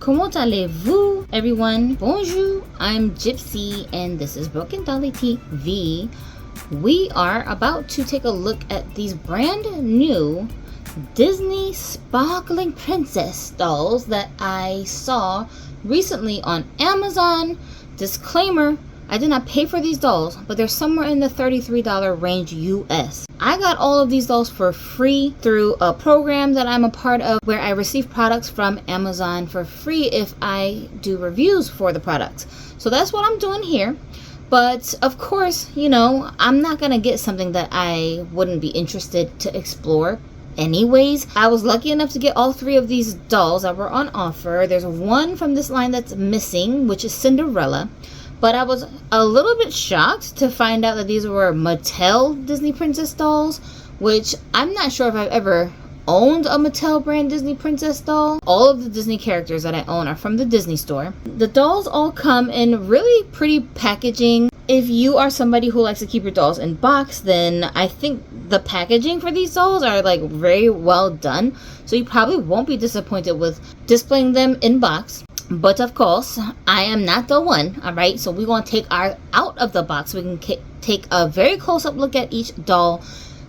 Comment allez-vous, everyone? Bonjour, I'm Gypsy, and this is Broken Dolly TV. We are about to take a look at these brand new Disney sparkling princess dolls that I saw recently on Amazon. Disclaimer, I did not pay for these dolls, but they're somewhere in the $33 range US. I got all of these dolls for free through a program that I'm a part of where I receive products from Amazon for free if I do reviews for the products. So that's what I'm doing here. But of course, you know, I'm not gonna get something that I wouldn't be interested to explore anyways. I was lucky enough to get all three of these dolls that were on offer. There's one from this line that's missing, which is Cinderella. But I was a little bit shocked to find out that these were Mattel Disney Princess dolls, which I'm not sure if I've ever owned a Mattel brand Disney Princess doll. All of the Disney characters that I own are from the Disney store. The dolls all come in really pretty packaging. If you are somebody who likes to keep your dolls in box, then I think the packaging for these dolls are like very well done. So you probably won't be disappointed with displaying them in box. But of course, I am not the one, all right? So we're going to take our out of the box. We can take a very close-up look at each doll,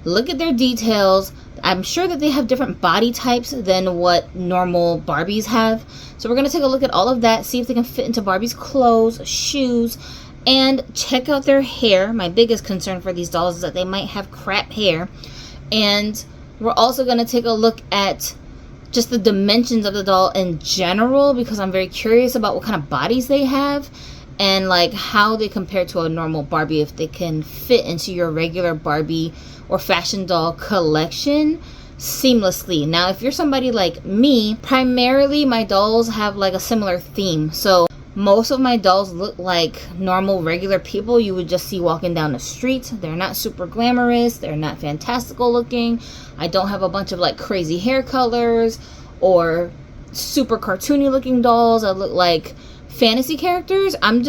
look at their details. I'm sure that they have different body types than what normal Barbies have. So we're going to take a look at all of that, see if they can fit into Barbie's clothes, shoes, and check out their hair. My biggest concern for these dolls is that they might have crap hair. And we're also going to take a look at just the dimensions of the doll in general, because I'm very curious about what kind of bodies they have and like how they compare to a normal Barbie, if they can fit into your regular Barbie or fashion doll collection seamlessly. Now, if you're somebody like me, primarily my dolls have like a similar theme. So most of my dolls look like normal regular people you would just see walking down the street. They're not super glamorous, they're not fantastical looking. I don't have a bunch of like crazy hair colors or super cartoony looking dolls that look like fantasy characters. I'm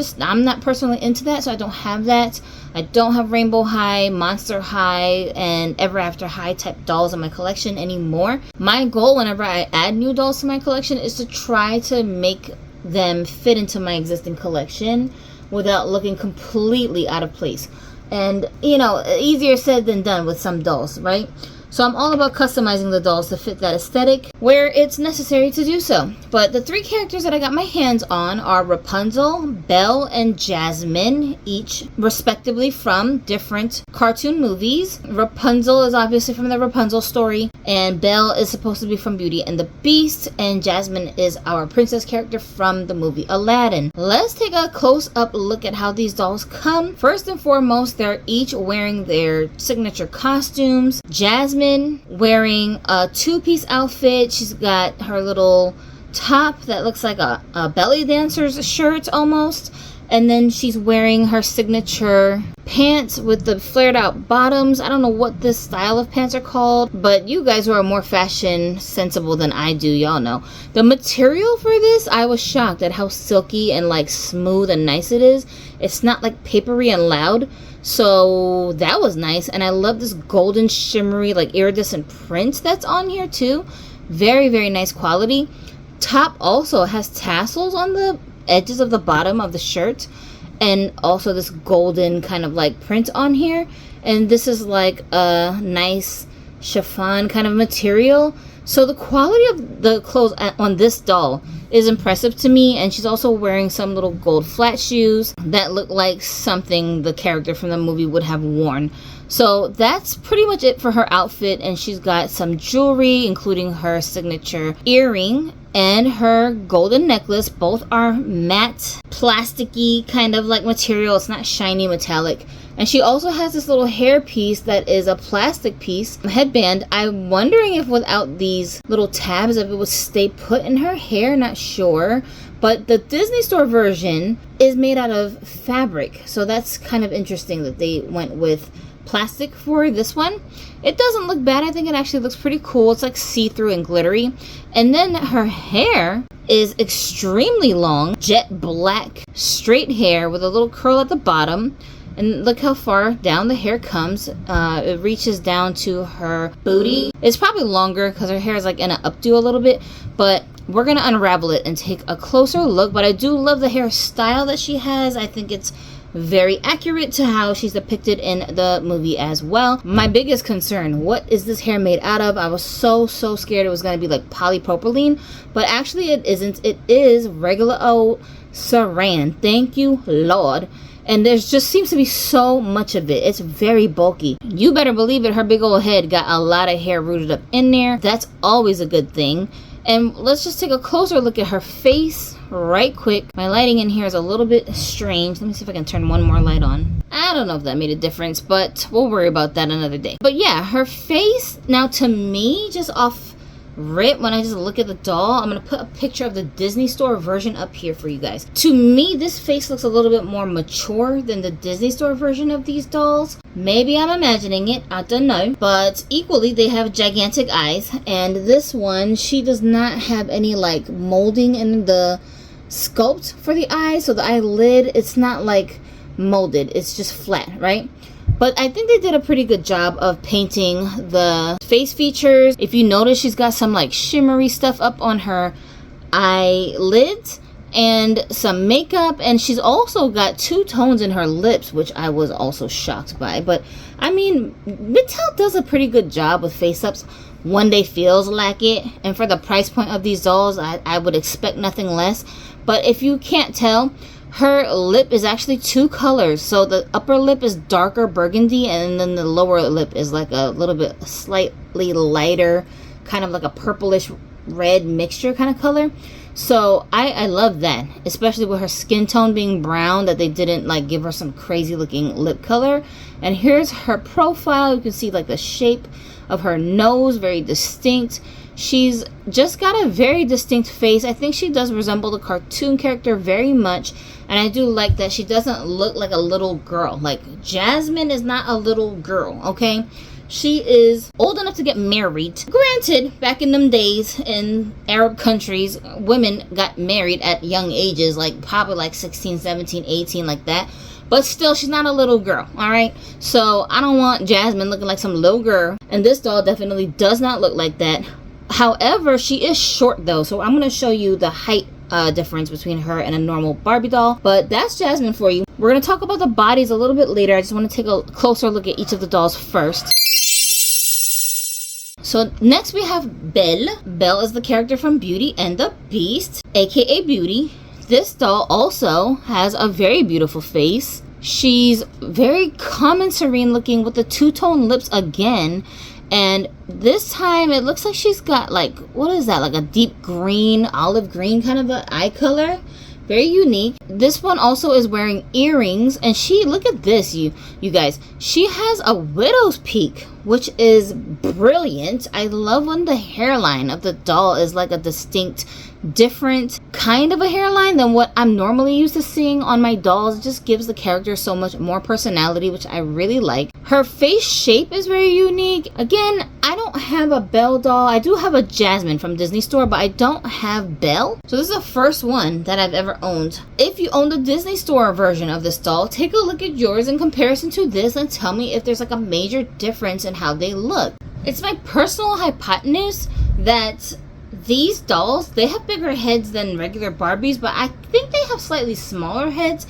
not personally into that, so I don't have that. I don't have Rainbow High, Monster High, and Ever After High type dolls in my collection anymore. My goal whenever I add new dolls to my collection is to try to make them fit into my existing collection without looking completely out of place. And you know, easier said than done with some dolls, right? So I'm all about customizing the dolls to fit that aesthetic where it's necessary to do so. But the three characters that I got my hands on are Rapunzel, Belle, and Jasmine, each respectively from different cartoon movies. Rapunzel is obviously from the Rapunzel story, and Belle is supposed to be from Beauty and the Beast, and Jasmine is our princess character from the movie Aladdin. Let's take a close-up look at how these dolls come. First and foremost, they're each wearing their signature costumes. Jasmine wearing a two-piece outfit. She's got her little top that looks like a belly dancer's shirt almost, and then she's wearing her signature pants with the flared out bottoms. I don't know what this style of pants are called, but you guys who are more fashion sensible than I do, y'all know. The material for this, I was shocked at how silky and like smooth and nice it is. It's not like papery and loud. So that was nice, and I love this golden shimmery like iridescent print that's on here too. Very, very nice quality. Top also has tassels on the edges of the bottom of the shirt, and also this golden kind of like print on here, and this is like a nice chiffon kind of material. So the quality of the clothes on this doll is impressive to me, and she's also wearing some little gold flat shoes that look like something the character from the movie would have worn. So that's pretty much it for her outfit, and she's got some jewelry, including her signature earring and her golden necklace. Both are matte, plasticky kind of like material. It's not shiny metallic. And she also has this little hair piece that is a plastic piece, headband. I'm wondering if without these little tabs, if it would stay put in her hair, not sure. But the Disney Store version is made out of fabric, so that's kind of interesting that they went with plastic for this one. It doesn't look bad. I think it actually looks pretty cool. It's like see-through and glittery. And then her hair is extremely long, jet black, straight hair with a little curl at the bottom. And look how far down the hair comes. It reaches down to her booty. It's probably longer because her hair is like in an updo a little bit, but we're gonna unravel it and take a closer look. But I do love the hairstyle that she has. I think it's very accurate to how she's depicted in the movie as well. My biggest concern, what is this hair made out of? I was so scared it was going to be like polypropylene, but actually it isn't. It is regular old saran. Thank you, Lord. And there just seems to be so much of it. It's very bulky. You better believe it, her big old head got a lot of hair rooted up in there. That's always a good thing. And let's just take a closer look at her face right quick. My lighting in here is a little bit strange. Let me see if I can turn one more light on. I don't know if that made a difference, but we'll worry about that another day. But yeah, her face, now to me, just off rip, when I just look at the doll, I'm going to put a picture of the Disney Store version up here for you guys. To me, this face looks a little bit more mature than the Disney Store version of these dolls. Maybe I'm imagining it, I don't know. But equally, they have gigantic eyes. And this one, she does not have any like molding in the sculpt for the eyes. So the eyelid, it's not like molded, it's just flat, right? But I think they did a pretty good job of painting the face features. If you notice, she's got some like shimmery stuff up on her eyelids and some makeup. And she's also got two tones in her lips, which I was also shocked by. But I mean, Mattel does a pretty good job with face ups when they feels like it. And for the price point of these dolls, I would expect nothing less. But if you can't tell, her lip is actually two colors. So the upper lip is darker burgundy, and then the lower lip is like a little bit slightly lighter, kind of like a purplish red mixture kind of color. So I love that, especially with her skin tone being brown, that they didn't like give her some crazy looking lip color. And here's her profile. You can see like the shape of her nose, very distinct. She's just got a very distinct face. I think she does resemble the cartoon character very much. And I do like that she doesn't look like a little girl. Like, Jasmine is not a little girl, okay? She is old enough to get married. Granted, back in them days in Arab countries, women got married at young ages, like probably like 16, 17, 18, like that. But still, she's not a little girl, all right? So I don't want Jasmine looking like some little girl. And this doll definitely does not look like that. However, she is short though, so I'm going to show you the height difference between her and a normal Barbie doll. But that's Jasmine for you. We're going to talk about the bodies a little bit later. I just want to take a closer look at each of the dolls first. So next we have Belle. Belle is the character from Beauty and the Beast, aka Beauty. This doll also has a very beautiful face. She's very calm and serene looking with the two-tone lips again. And this time it looks like she's got like, what is that? Like a deep green, olive green kind of an eye color. Very unique. This one also is wearing earrings. And she, look at this, you guys. She has a widow's peak, which is brilliant. I love when the hairline of the doll is like a distinct, different kind of a hairline than what I'm normally used to seeing on my dolls. It just gives the character so much more personality, which I really like. Her face shape is very unique. Again, I don't have a Belle doll. I do have a Jasmine from Disney Store, but I don't have Belle. So this is the first one that I've ever owned. If you own the Disney Store version of this doll, take a look at yours in comparison to this and tell me if there's like a major difference in how they look. It's my personal hypotenuse that these dolls, they have bigger heads than regular Barbies, but I think they have slightly smaller heads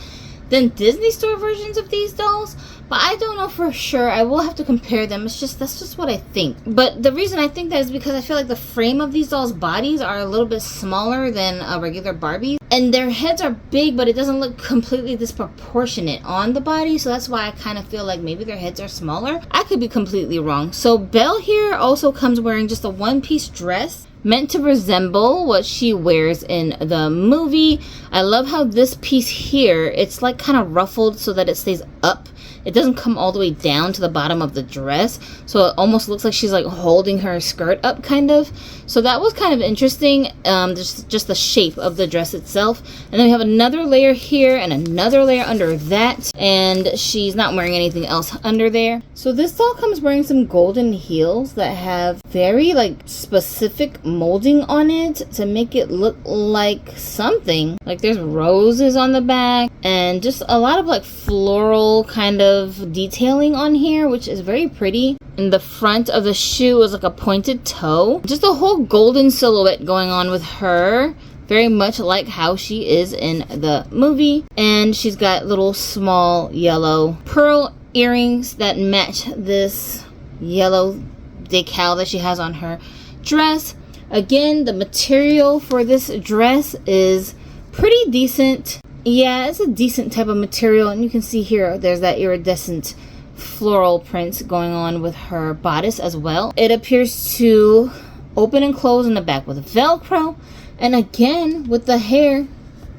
than Disney Store versions of these dolls. But I don't know for sure. I will have to compare them. That's just what I think. But the reason I think that is because I feel like the frame of these dolls' bodies are a little bit smaller than a regular Barbie. And their heads are big, but it doesn't look completely disproportionate on the body. So that's why I kind of feel like maybe their heads are smaller. I could be completely wrong. So Belle here also comes wearing just a one-piece dress, meant to resemble what she wears in the movie. I love how this piece here, it's like kind of ruffled so that it stays up. It doesn't come all the way down to the bottom of the dress. So it almost looks like she's like holding her skirt up kind of. So that was kind of interesting. Just the shape of the dress itself. And then we have another layer here and another layer under that. And she's not wearing anything else under there. So this doll comes wearing some golden heels that have very like specific molding on it to make it look like something. Like there's roses on the back and and just a lot of like floral kind of detailing on here, which is very pretty. In the front of the shoe is like a pointed toe. Just a whole golden silhouette going on with her. Very much like how she is in the movie. And she's got little small yellow pearl earrings that match this yellow decal that she has on her dress. Again, the material for this dress is pretty decent. Yeah, it's a decent type of material, and you can see here there's that iridescent floral print going on with her bodice as well. It appears to open and close in the back with Velcro, and again with the hair,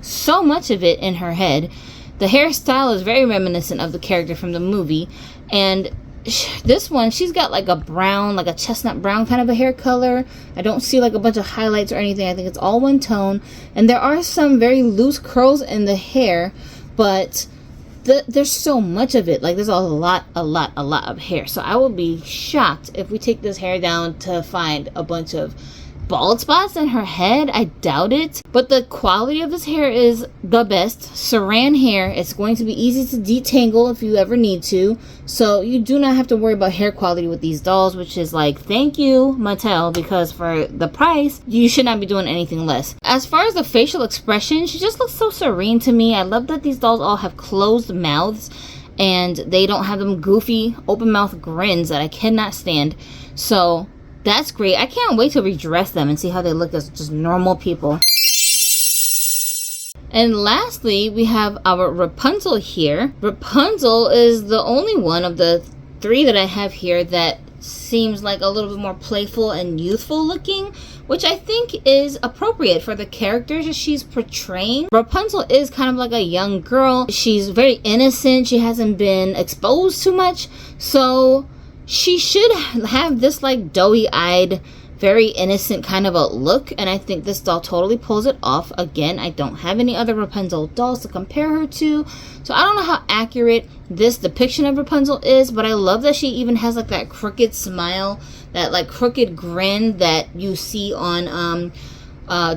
so much of it in her head. The hairstyle is very reminiscent of the character from the movie, and this one, she's got like a brown, like a chestnut brown kind of a hair color. I don't see like a bunch of highlights or anything. I think it's all one tone, and there are some very loose curls in the hair, but there's so much of it. Like there's a lot of hair. So I would be shocked if we take this hair down to find a bunch of bald spots in her head. I doubt it, but the quality of this hair is the best. Saran hair. It's going to be easy to detangle if you ever need to, so you do not have to worry about hair quality with these dolls, which is like, thank you Mattel, because for the price you should not be doing anything less. As far as the facial expression, she just looks so serene to me. I love that these dolls all have closed mouths and they don't have them goofy open mouth grins that I cannot stand. So that's great. I can't wait to redress them and see how they look as just normal people. And lastly, we have our Rapunzel here. Rapunzel is the only one of the three that I have here that seems like a little bit more playful and youthful looking, which I think is appropriate for the characters that she's portraying. Rapunzel is kind of like a young girl. She's very innocent. She hasn't been exposed too much, so she should have this like doughy-eyed, very innocent kind of a look, and I think this doll totally pulls it off. Again, I don't have any other Rapunzel dolls to compare her to, so I don't know how accurate this depiction of Rapunzel is, but I love that she even has like that crooked smile, that like crooked grin that you see on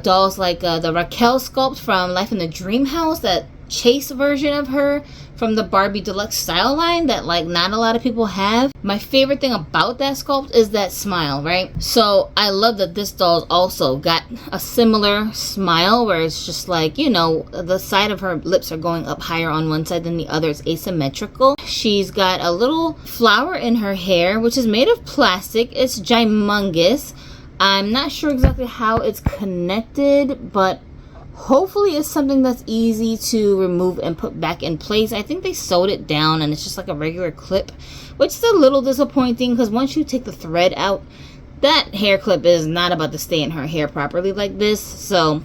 dolls like the Raquel sculpt from Life in the Dream House, that chase version of her from the Barbie Deluxe style line that like not a lot of people have. My favorite thing about that sculpt is that smile, right? So I love that this doll's also got a similar smile where it's just like, you know, the side of her lips are going up higher on one side than the other. It's asymmetrical. She's got a little flower in her hair, which is made of plastic. It's gymongous. I'm not sure exactly how it's connected, but hopefully it's something that's easy to remove and put back in place. I think they sewed it down and it's just like a regular clip, which is a little disappointing because once you take the thread out, that hair clip is not about to stay in her hair properly like this. So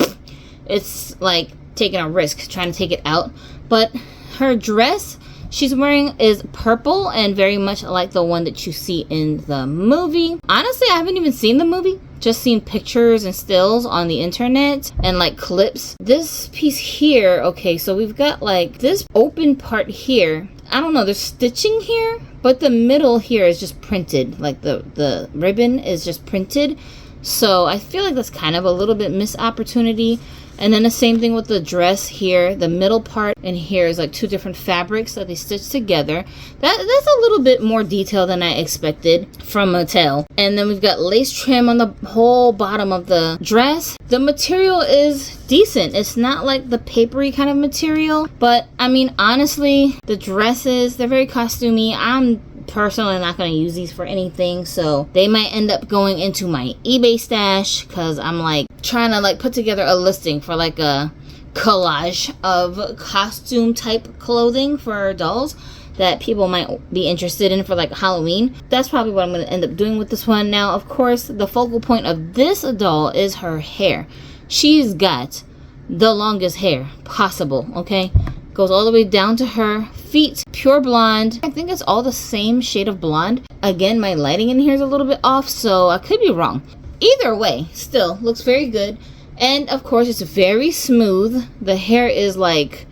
it's like taking a risk trying to take it out. But her dress she's wearing is purple and very much like the one that you see in the movie. Honestly, I haven't even seen the movie. Just seen pictures and stills on the internet and like clips. This piece here, okay, so we've got like this open part here. I don't know, there's stitching here, but the middle here is just printed. Like the ribbon is just printed. So I feel like that's kind of a little bit missed opportunity. And then the same thing with the dress here. The middle part and here is like two different fabrics that they stitched together. That's a little bit more detail than I expected from Mattel. And then we've got lace trim on the whole bottom of the dress. The material is decent. It's not like the papery kind of material, but I mean, honestly, the dresses, they're very costumey. I'm personally not going to use these for anything, so they might end up going into my eBay stash because I'm like trying to like put together a listing for like a collage of costume type clothing for dolls that people might be interested in for like Halloween. That's probably what I'm going to end up doing with this one. Now, of course, the focal point of this doll is her hair. She's got the longest hair possible, okay? Goes all the way down to her feet, pure blonde. I think it's all the same shade of blonde. Again, my lighting in here is a little bit off, so I could be wrong. Either way, still looks very good. And of course, it's very smooth. The hair is like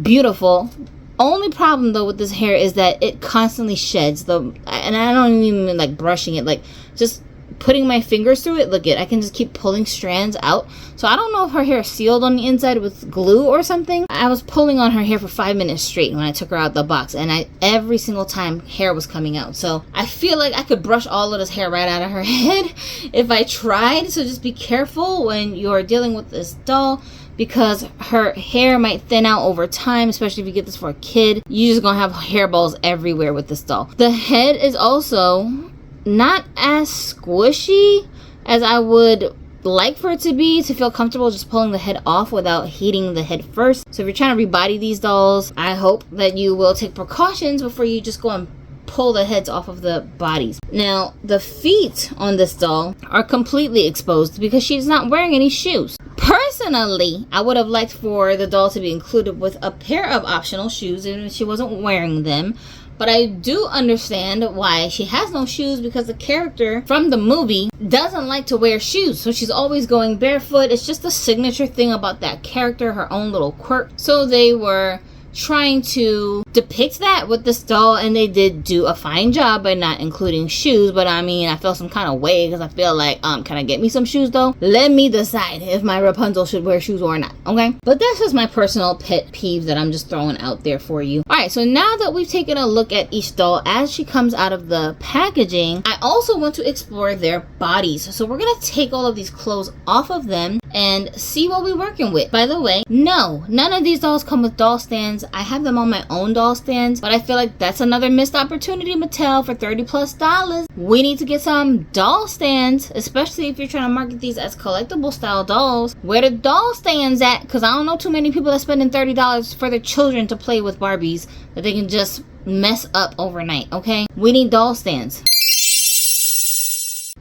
beautiful. Only problem though with this hair is that it constantly sheds. And I don't even mean like brushing it, like just putting my fingers through it, look it, I can just keep pulling strands out. So I don't know if her hair is sealed on the inside with glue or something. I was pulling on her hair for 5 minutes straight when I took her out the box, and every single time hair was coming out. So I feel like I could brush all of this hair right out of her head if I tried. So just be careful when you're dealing with this doll, because her hair might thin out over time, especially if you get this for a kid. You're just gonna have hairballs everywhere with this doll. The head is also not as squishy as I would like for it to be, to feel comfortable just pulling the head off without heating the head first. So if you're trying to rebody these dolls, I hope that you will take precautions before you just go and pull the heads off of the bodies. Now, the feet on this doll are completely exposed because she's not wearing any shoes. Personally, I would have liked for the doll to be included with a pair of optional shoes even if she wasn't wearing them. But I do understand why she has no shoes, because the character from the movie doesn't like to wear shoes. So she's always going barefoot. It's just a signature thing about that character, her own little quirk. So they were trying to depict that with this doll, and they did do a fine job by not including shoes. But I mean, I feel some kind of way because I feel like, can I get me some shoes though? Let me decide if my Rapunzel should wear shoes or not, okay? But that's just my personal pet peeve that I'm just throwing out there for you. All right, so now that we've taken a look at each doll as she comes out of the packaging, I also want to explore their bodies. So we're gonna take all of these clothes off of them and see what we're working with. By the way, no, none of these dolls come with doll stands. I have them on my own doll stands, but I feel like that's another missed opportunity, Mattel, for $30+. We need to get some doll stands, especially if you're trying to market these as collectible style dolls. Where the doll stands at? Because I don't know too many people that spending $30 for their children to play with Barbies that they can just mess up overnight, okay? We need doll stands.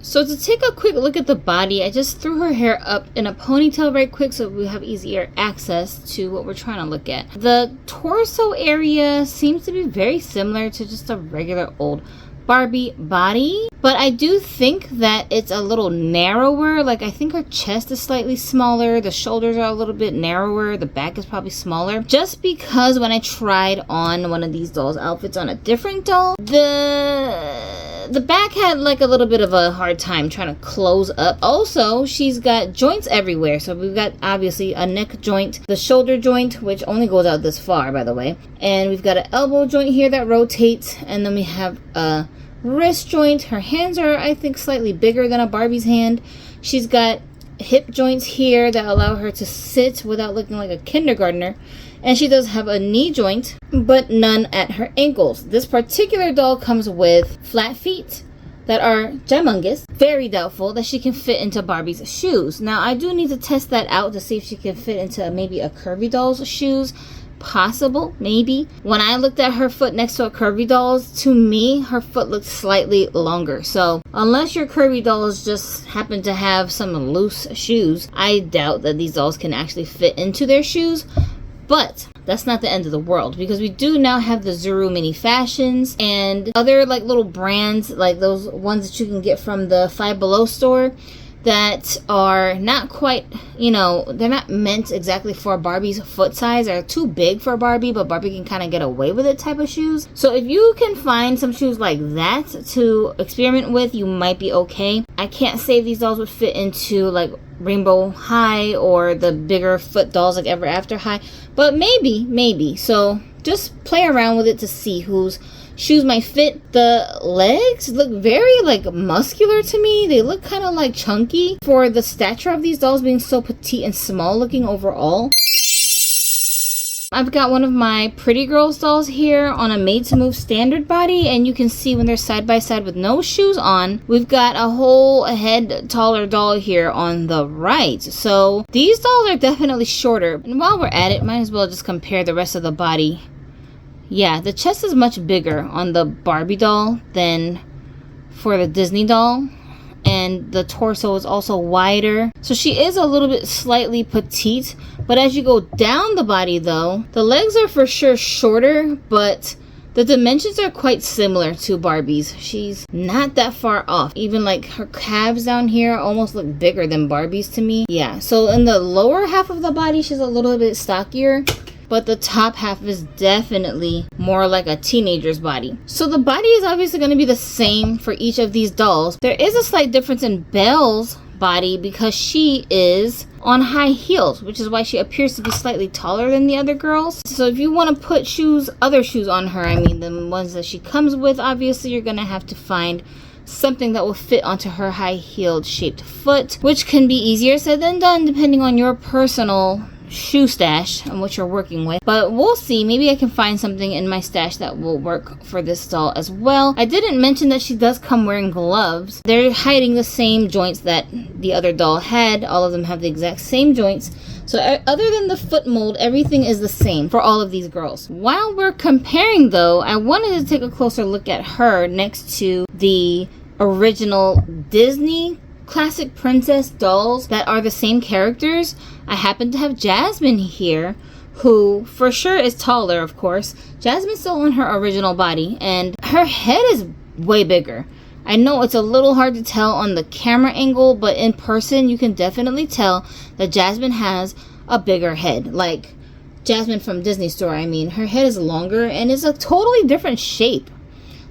So to take a quick look at the body, I just threw her hair up in a ponytail right quick so we have easier access to what we're trying to look at. The torso area seems to be very similar to just a regular old Barbie body, but I do think that it's a little narrower. Like, I think her chest is slightly smaller, the shoulders are a little bit narrower, the back is probably smaller, just because when I tried on one of these dolls' outfits on a different doll, the back had like a little bit of a hard time trying to close up. Also, she's got joints everywhere. So we've got obviously a neck joint, the shoulder joint, which only goes out this far, by the way, and we've got an elbow joint here that rotates, and then we have a wrist joint. Her hands are, I think, slightly bigger than a Barbie's hand. She's got hip joints here that allow her to sit without looking like a kindergartner. And she does have a knee joint, but none at her ankles. This particular doll comes with flat feet that are humongous. Very doubtful that she can fit into Barbie's shoes. Now, I do need to test that out to see if she can fit into maybe a curvy doll's shoes. Possible, maybe. When I looked at her foot next to a curvy doll's, to me, her foot looked slightly longer. So unless your curvy dolls just happen to have some loose shoes, I doubt that these dolls can actually fit into their shoes. But that's not the end of the world, because we do now have the Zuru Mini Fashions and other like little brands, like those ones that you can get from the Five Below store, that are not quite, you know, they're not meant exactly for Barbie's foot size. They're too big for Barbie, but Barbie can kind of get away with it type of shoes. So if you can find some shoes like that to experiment with, you might be okay. I can't say these dolls would fit into like Rainbow High or the bigger foot dolls like Ever After High, but maybe. So just play around with it to see whose shoes might fit. The legs look very like muscular to me. They look kind of like chunky for the stature of these dolls being so petite and small looking overall. I've got one of my Pretty Girls dolls here on a Made to Move standard body, and you can see when they're side by side with no shoes on, we've got a whole head taller doll here on the right. So these dolls are definitely shorter. And while we're at it, might as well just compare the rest of the body. Yeah, the chest is much bigger on the Barbie doll than for the Disney doll. And the torso is also wider. So she is a little bit slightly petite. But as you go down the body though, the legs are for sure shorter, but the dimensions are quite similar to Barbie's. She's not that far off. Even like her calves down here almost look bigger than Barbie's to me. Yeah, so in the lower half of the body, she's a little bit stockier. but the top half is definitely more like a teenager's body. So the body is obviously going to be the same for each of these dolls. There is a slight difference in Belle's body because she is on high heels, which is why she appears to be slightly taller than the other girls. So if you want to put other shoes on her, I mean the ones that she comes with, obviously you're going to have to find something that will fit onto her high-heeled shaped foot, which can be easier said than done depending on your personal shoe stash and what you're working with. But we'll see. Maybe I can find something in my stash that will work for this doll as well. I didn't mention that she does come wearing gloves. They're hiding the same joints that the other doll had. All of them have the exact same joints. So other than the foot mold, everything is the same for all of these girls. While we're comparing though, I wanted to take a closer look at her next to the original Disney classic princess dolls that are the same characters. I happen to have Jasmine here, who for sure is taller, of course. Jasmine's still on her original body, and her head is way bigger. I know it's a little hard to tell on the camera angle, but in person you can definitely tell that Jasmine has a bigger head. Like Jasmine from Disney Store, I mean, her head is longer and is a totally different shape.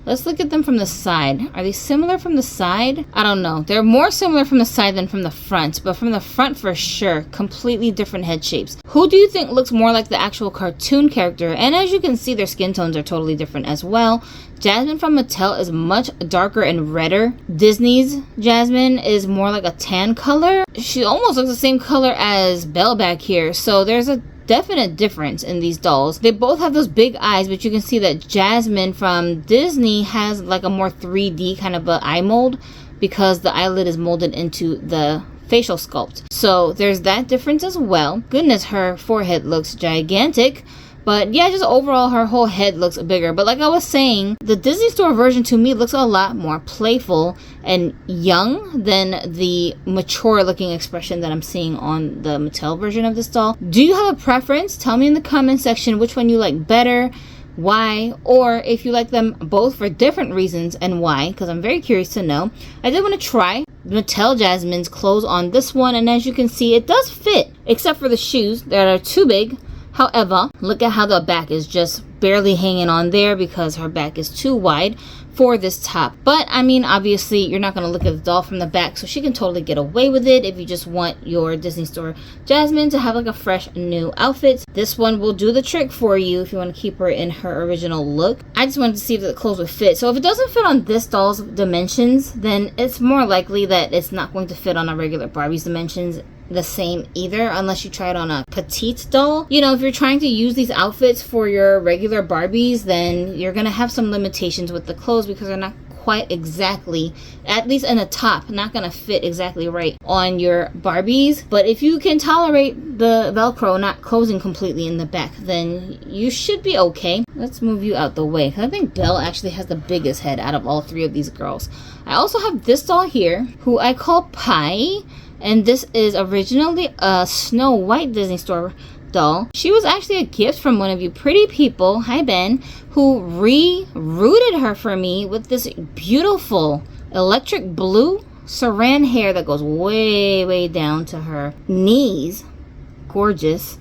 Let's look at them from the side. Are they similar from the side? I don't know. They're more similar from the side than from the front, but from the front for sure, completely different head shapes. Who do you think looks more like the actual cartoon character? And as you can see, their skin tones are totally different as well. Jasmine from Mattel is much darker and redder. Disney's Jasmine is more like a tan color. She almost looks the same color as Belle back here. So there's a definite difference in these dolls. They both have those big eyes, but you can see that Jasmine from Disney has like a more 3D kind of a eye mold because the eyelid is molded into the facial sculpt. So there's that difference as well. Goodness, her forehead looks gigantic. But yeah, just overall her whole head looks bigger. But like I was saying, the Disney Store version to me looks a lot more playful and young than the mature looking expression that I'm seeing on the Mattel version of this doll. Do you have a preference? Tell me in the comment section which one you like better, why, or if you like them both for different reasons and why, because I'm very curious to know. I did want to try Mattel Jasmine's clothes on this one, and as you can see, it does fit, except for the shoes that are too big. However, look at how the back is just barely hanging on there because her back is too wide for this top. But I mean, obviously you're not going to look at the doll from the back, so she can totally get away with it if you just want your Disney Store Jasmine to have like a fresh new outfit. This one will do the trick for you if you want to keep her in her original look. I just wanted to see if the clothes would fit. So if it doesn't fit on this doll's dimensions, then it's more likely that it's not going to fit on a regular Barbie's dimensions the same either, unless you try it on a petite doll. You know, if you're trying to use these outfits for your regular Barbies, then you're gonna have some limitations with the clothes because they're not quite exactly, at least in the top, not gonna fit exactly right on your Barbies. But if you can tolerate the Velcro not closing completely in the back, then you should be okay. Let's move you out the way, because I think Belle actually has the biggest head out of all three of these girls. I also have this doll here, who I call Pie. And this is originally a Snow White Disney Store doll. She was actually a gift from one of you pretty people, hi Ben, who re-rooted her for me with this beautiful electric blue saran hair that goes way, way down to her knees. Gorgeous.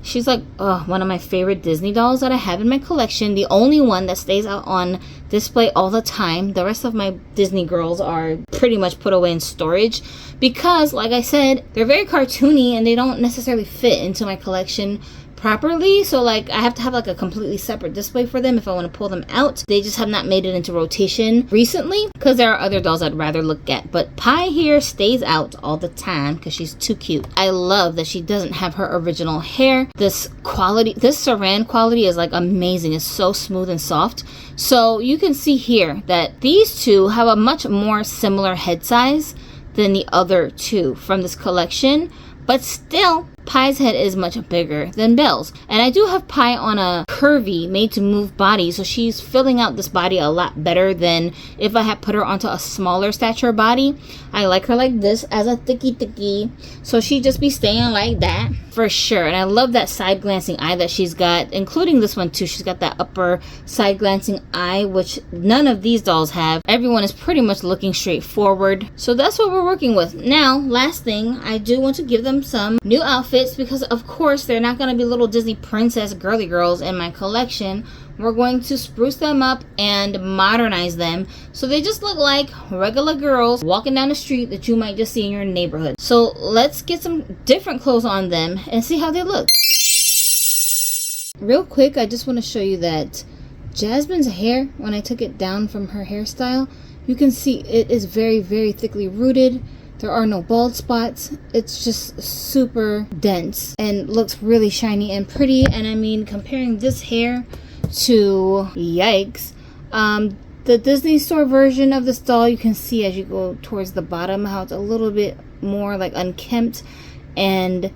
She's like one of my favorite Disney dolls that I have in my collection. The only one that stays out on display all the time. The rest of my Disney girls are pretty much put away in storage because, like I said, they're very cartoony and they don't necessarily fit into my collection properly. So like I have to have like a completely separate display for them if I want to pull them out. They just have not made it into rotation recently because there are other dolls I'd rather look at. But Pie here stays out all the time because she's too cute. I love that she doesn't have her original hair. This quality, this saran quality is like amazing. It's so smooth and soft. So you can see here that these two have a much more similar head size than the other two from this collection. But still, Pie's head is much bigger than Belle's. And I do have Pie on a curvy, made-to-move body, so she's filling out this body a lot better than if I had put her onto a smaller stature body. I like her like this as a thicky, so she'd just be staying like that for sure. And I love that side-glancing eye that she's got, including this one too. She's got that upper side-glancing eye, which none of these dolls have. Everyone is pretty much looking straight forward. So that's what we're working with. Now, last thing, I do want to give them some new outfits outfits because of course they're not going to be little Disney princess girly girls in my collection. We're going to spruce them up and modernize them so they just look like regular girls walking down the street that you might just see in your neighborhood. So let's get some different clothes on them and see how they look. Real quick, I just want to show you that Jasmine's hair, when I took it down from her hairstyle, you can see it is very, very thickly rooted. There are no bald spots. It's just super dense and looks really shiny and pretty. And I mean, comparing this hair to, yikes, the Disney Store version of this doll, you can see as you go towards the bottom how it's a little bit more like unkempt. And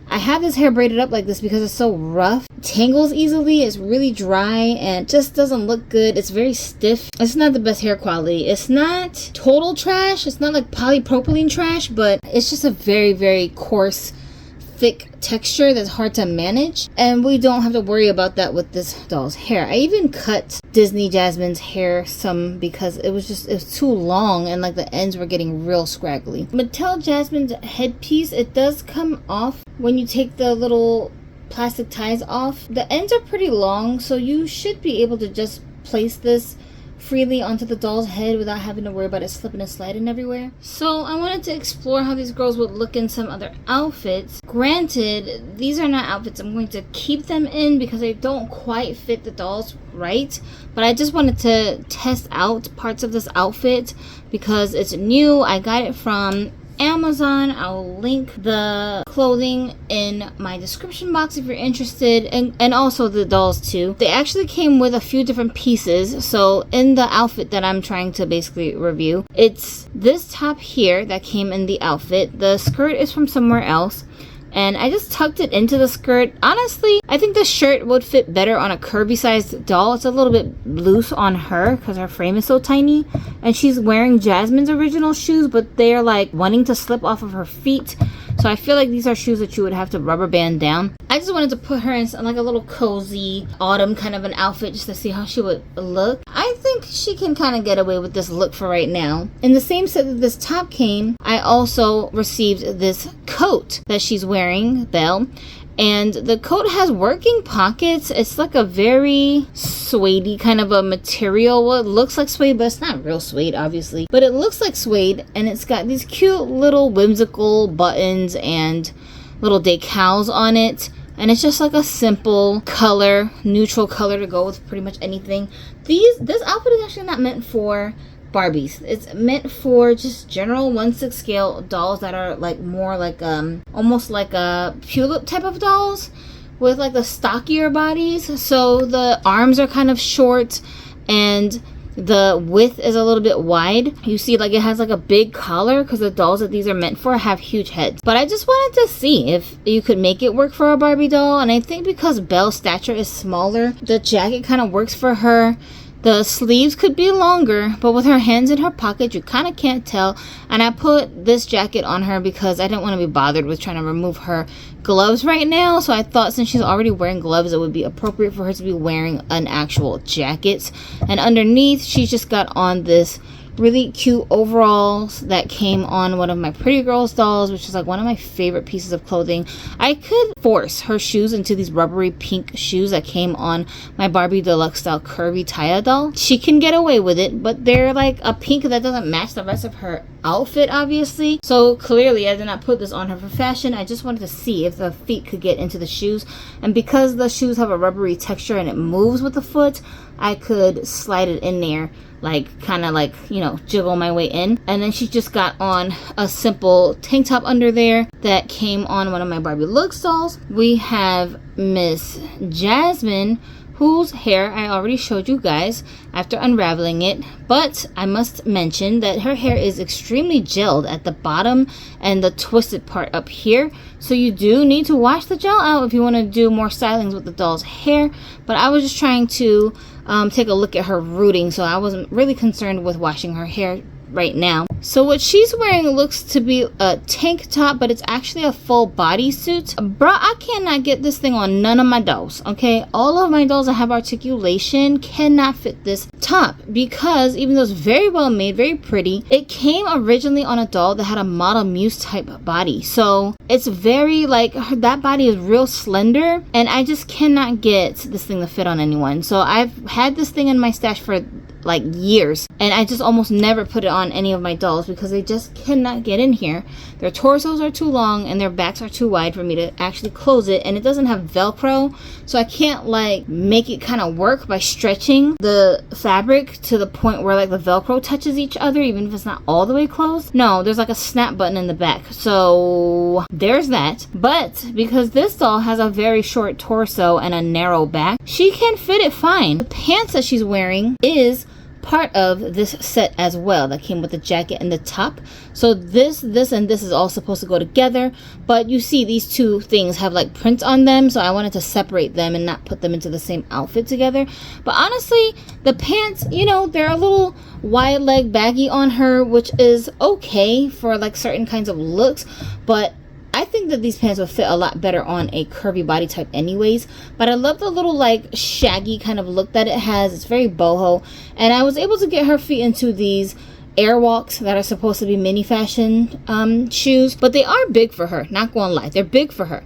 I have this hair braided up like this because it's so rough. It tangles easily, it's really dry, and just doesn't look good. It's very stiff. It's not the best hair quality. It's not total trash. It's not like polypropylene trash, but it's just a very, very coarse, thick texture that's hard to manage. And we don't have to worry about that with this doll's hair. I even cut Disney Jasmine's hair some because it was too long and like the ends were getting real scraggly. Mattel Jasmine's headpiece, it does come off when you take the little plastic ties off. The ends are pretty long, so you should be able to just place this freely onto the doll's head without having to worry about it slipping and sliding everywhere. So I wanted to explore how these girls would look in some other outfits. Granted, these are not outfits I'm going to keep them in because they don't quite fit the dolls right, but I just wanted to test out parts of this outfit because it's new. I got it from Amazon. I'll link the clothing in my description box if you're interested, and also the dolls too. They actually came with a few different pieces. So in the outfit that I'm trying to basically review, it's this top here that came in the outfit. The skirt is from somewhere else, and I just tucked it into the skirt. Honestly, I think the shirt would fit better on a curvy sized doll. It's a little bit loose on her because her frame is so tiny, and she's wearing Jasmine's original shoes, but they're like wanting to slip off of her feet. So I feel like these are shoes that you would have to rubber band down. I just wanted to put her in like a little cozy autumn kind of an outfit just to see how she would look. I think she can kind of get away with this look for right now. In the same set that this top came, I also received this coat that she's wearing, Belle. And the coat has working pockets. It's like a very suede kind of a material. Well, it looks like suede, but it's not real suede, obviously. But it looks like suede, and it's got these cute little whimsical buttons and little decals on it. And it's just like a simple color, neutral color to go with pretty much anything. This outfit is actually not meant for Barbies. It's meant for just general 1/6 scale dolls that are like more like almost like a tulip type of dolls with like the stockier bodies. So the arms are kind of short and the width is a little bit wide. You see like it has like a big collar because the dolls that these are meant for have huge heads. But I just wanted to see if you could make it work for a Barbie doll, and I think because Belle's stature is smaller, the jacket kind of works for her. The sleeves could be longer, but with her hands in her pocket, you kind of can't tell. And I put this jacket on her because I didn't want to be bothered with trying to remove her gloves right now. So I thought since she's already wearing gloves, it would be appropriate for her to be wearing an actual jacket. And underneath, she's just got on this really cute overalls that came on one of my Pretty Girls dolls, which is like one of my favorite pieces of clothing. I could force her shoes into these rubbery pink shoes that came on my Barbie Deluxe style curvy Taya doll. She can get away with it, but they're like a pink that doesn't match the rest of her outfit, obviously. So clearly I did not put this on her for fashion. I just wanted to see if the feet could get into the shoes, and because the shoes have a rubbery texture and it moves with the foot, I could slide it in there, like kind of like, you know, jiggle my way in. And then she just got on a simple tank top under there that came on one of my Barbie Looks dolls. We have Miss Jasmine, whose hair I already showed you guys after unraveling it, but I must mention that her hair is extremely gelled at the bottom and the twisted part up here, so you do need to wash the gel out if you want to do more stylings with the doll's hair. But I was just trying to take a look at her rooting, so I wasn't really concerned with washing her hair right now. So what she's wearing looks to be a tank top, but it's actually a full bodysuit. Bruh, I cannot get this thing on none of my dolls, okay? All of my dolls that have articulation cannot fit this top because even though it's very well made, very pretty, it came originally on a doll that had a Model Muse type body. So it's very like, that body is real slender and I just cannot get this thing to fit on anyone. So I've had this thing in my stash for like years and I just almost never put it on any of my dolls because they just cannot get in here. Their torsos are too long and their backs are too wide for me to actually close it, and it doesn't have Velcro, so I can't like make it kind of work by stretching the fabric to the point where like the Velcro touches each other even if it's not all the way closed. No, there's like a snap button in the back, so there's that. But because this doll has a very short torso and a narrow back, she can fit it fine. The pants that she's wearing is part of this set as well that came with the jacket and the top. So this and this is all supposed to go together, but you see these two things have like prints on them, so I wanted to separate them and not put them into the same outfit together. But honestly, the pants, you know, they're a little wide leg baggy on her, which is okay for like certain kinds of looks, but I think that these pants would fit a lot better on a curvy body type anyways. But I love the little like shaggy kind of look that it has. It's very boho. And I was able to get her feet into these Airwalks that are supposed to be mini fashion shoes. But they are big for her, not gonna lie. They're big for her.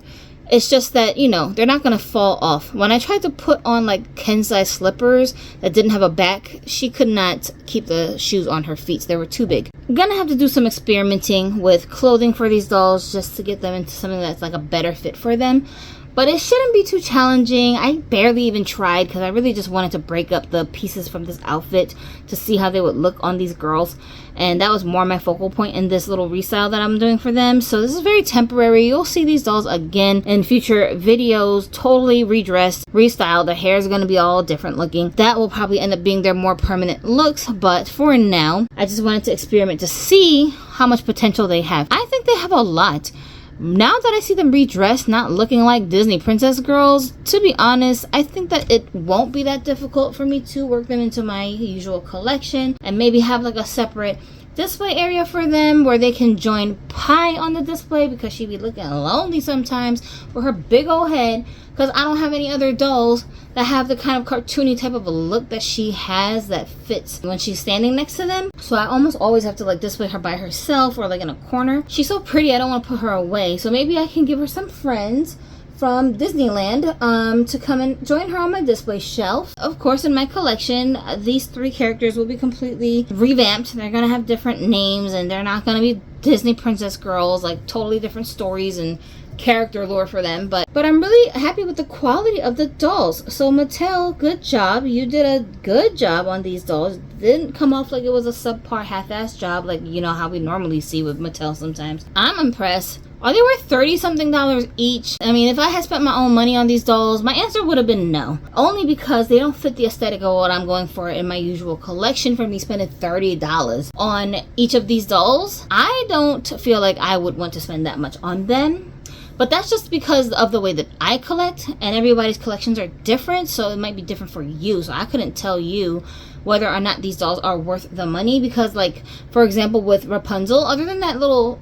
It's just that, you know, they're not going to fall off. When I tried to put on like Ken size slippers that didn't have a back, she could not keep the shoes on her feet. They were too big. I'm going to have to do some experimenting with clothing for these dolls just to get them into something that's like a better fit for them. But it shouldn't be too challenging. I barely even tried because I really just wanted to break up the pieces from this outfit to see how they would look on these girls. And that was more my focal point in this little restyle that I'm doing for them. So this is very temporary. You'll see these dolls again in future videos, totally redressed, restyled. Their hair is going to be all different looking. That will probably end up being their more permanent looks. But for now, I just wanted to experiment to see how much potential they have. I think they have a lot. Now that I see them redressed, not looking like Disney princess girls, to be honest, I think that it won't be that difficult for me to work them into my usual collection and maybe have like a separate display area for them where they can join Pie on the display because she be looking lonely sometimes with her big old head, because I don't have any other dolls that have the kind of cartoony type of a look that she has that fits when she's standing next to them. So I almost always have to like display her by herself or like in a corner. She's so pretty, I don't want to put her away. So maybe I can give her some friends from Disneyland to come and join her on my display shelf. Of course, in my collection, these three characters will be completely revamped. They're gonna have different names and they're not gonna be Disney princess girls, like totally different stories and character lore for them. But I'm really happy with the quality of the dolls. So Mattel, good job. You did a good job on these dolls. Didn't come off like it was a subpar half-ass job like, you know, how we normally see with Mattel sometimes. I'm impressed. Are they worth $30-something each? I mean, if I had spent my own money on these dolls, my answer would have been no. Only because they don't fit the aesthetic of what I'm going for in my usual collection for me spending $30 on each of these dolls. I don't feel like I would want to spend that much on them. But that's just because of the way that I collect, and everybody's collections are different, so it might be different for you. So I couldn't tell you whether or not these dolls are worth the money because, like, for example, with Rapunzel, other than that little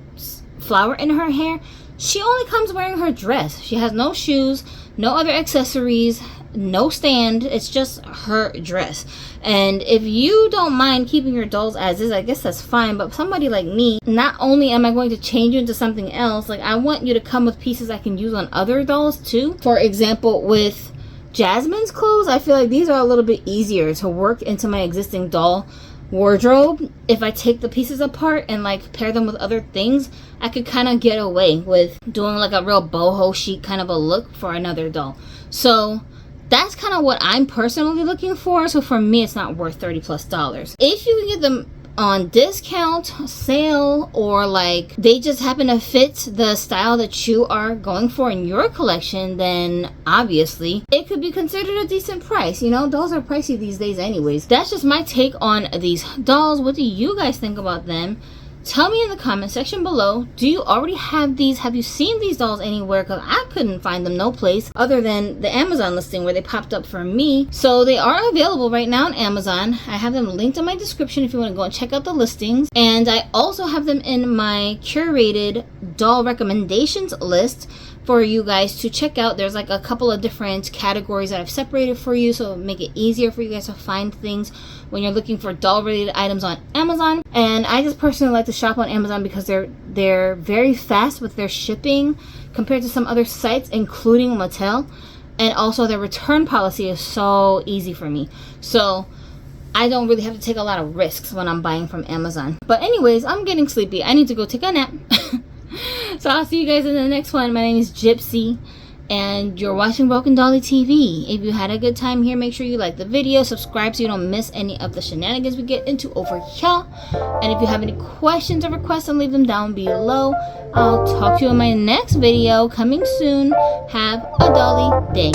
flower in her hair, she only comes wearing her dress. She has no shoes, no other accessories, no stand. It's just her dress. And if you don't mind keeping your dolls as is, I guess that's fine. But somebody like me, not only am I going to change you into something else, like I want you to come with pieces I can use on other dolls too. For example, with Jasmine's clothes, I feel like these are a little bit easier to work into my existing doll wardrobe. If I take the pieces apart and like pair them with other things, I could kind of get away with doing like a real boho chic kind of a look for another doll. So that's kind of what I'm personally looking for. So for me, it's not worth $30+. If you can get them on discount, sale, or like they just happen to fit the style that you are going for in your collection, then obviously it could be considered a decent price. You know, dolls are pricey these days anyways. That's just my take on these dolls. What do you guys think about them? Tell me in the comment section below, do you already have these? Have you seen these dolls anywhere? Because I couldn't find them no place other than the Amazon listing where they popped up for me. So they are available right now on Amazon. I have them linked in my description if you want to go and check out the listings. And I also have them in my curated doll recommendations list for you guys to check out. There's like a couple of different categories that I've separated for you, so it'll make it easier for you guys to find things when you're looking for doll related items on Amazon. And I just personally like to shop on Amazon because they're very fast with their shipping compared to some other sites, including Mattel. And also their return policy is so easy for me, so I don't really have to take a lot of risks when I'm buying from Amazon. But anyways, I'm getting sleepy. I need to go take a nap. So I'll see you guys in the next one. My name is Gypsy, and you're watching Broken Dolly TV. If you had a good time here, make sure you like the video, subscribe so you don't miss any of the shenanigans we get into over here. And if you have any questions or requests, then leave them down below. I'll talk to you in my next video coming soon. Have a dolly day.